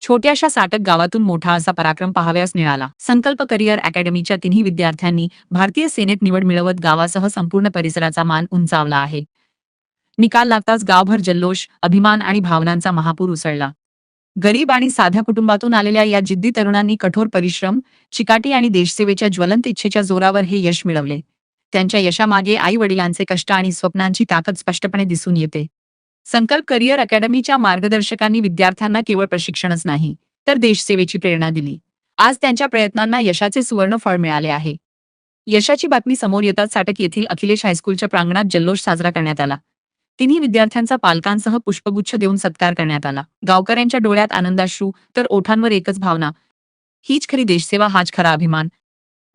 छोट्याशा साटक गावातून मोठा असा पराक्रम पाहावयास मिळाला। संकल्प करिअर अकॅडमीच्या तिन्ही विद्यार्थ्यांनी भारतीय सेनेत निवड मिळवत गावासह संपूर्ण परिसराचा मान उंचावला आहे। निकाल लागताच गावभर जल्लोष, अभिमान आणि भावनांचा महापूर उसळला। गरीब आणि साध्या कुटुंबातून आलेल्या या जिद्दी तरुणांनी कठोर परिश्रम, चिकाटी आणि देशसेवेच्या ज्वलंत इच्छेच्या जोरावर हे यश मिळवले। त्यांच्या यशामागे आई-वडिलांचे कष्ट आणि स्वप्नांची ताकद स्पष्टपणे दिसून येते। संकल्प करिअर अकॅडमीच्या मार्गदर्शकांनी विद्यार्थ्यांना केवळ प्रशिक्षणच नाही, तर देशसेवेची प्रेरणा दिली। आज त्यांच्या प्रयत्नांना यशाचे सुवर्ण फळ मिळाले आहे। यशाची बातमी समोर येताच साटक येथील अखिलेश हायस्कूलच्या प्रांगणात जल्लोष साजरा करण्यात आला। तिन्ही विद्यार्थ्यांचा पालकांसह पुष्पगुच्छ देऊन सत्कार करण्यात आला। गावकऱ्यांच्या डोळ्यात आनंदाश्रू तर ओठांवर एकच भावना, हीच खरी देशसेवा, हाच खरा अभिमान।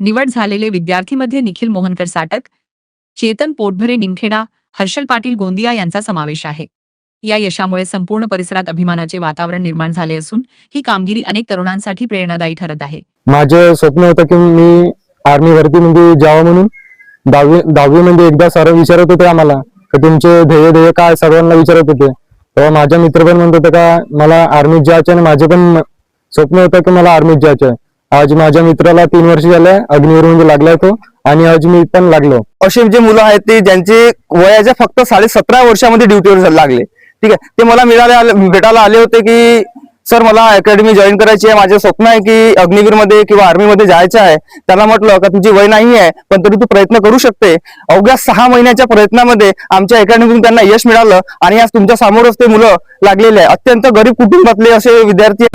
निवड झालेले विद्यार्थींमध्ये निखिल मोहनकर साटक, चेतन पोटभरे निमखेडा, हर्षल पाटील गोंदिया यांचा समावेश आहे। या यशामुळे संपूर्ण परिसरात अभिमानाचे वातावरण निर्माण झाले असून ही कामगिरी अनेक तरुणांसाठी प्रेरणादायी ठरत आहे। माझं स्वप्न होतं की मी आर्मी भरतीमध्ये जावं म्हणून। दहावी मध्ये एकदा सर विचारत होते आम्हाला की तुमचे ध्येय काय, सर्वांना विचारत होते। तेव्हा माझा मित्र पण म्हणत होता का मला आर्मीत जायचं, आणि माझं पण स्वप्न होतं की मला आर्मीत जायचं। आज माझ्या मित्राला 3 वर्ष झाले अग्निवीर म्हणजे लागलाय तो, आणि आज मी पण लागलो। असे जे मुलं आहेत ते ज्यांचे वयाच्या फक्त 17.5 वर्षामध्ये ड्युटीवर लागले, ठीक आहे, ते मला भेटायला आले होते की सर मला अकॅडमी जॉईन करायची आहे, माझं स्वप्न आहे की अग्निवीर मध्ये किंवा आर्मी मध्ये जायचं आहे। त्यांना म्हटलं का तुझी वय नाही आहे पण तरी तू प्रयत्न करू शकते। अवघ्या 6 महिन्याच्या प्रयत्नामध्ये आमच्या अकॅडमीतून त्यांना यश मिळालं, आणि आज तुमच्या समोरच ते मुलं लागलेले आहे। अत्यंत गरीब कुटुंबातले असे विद्यार्थी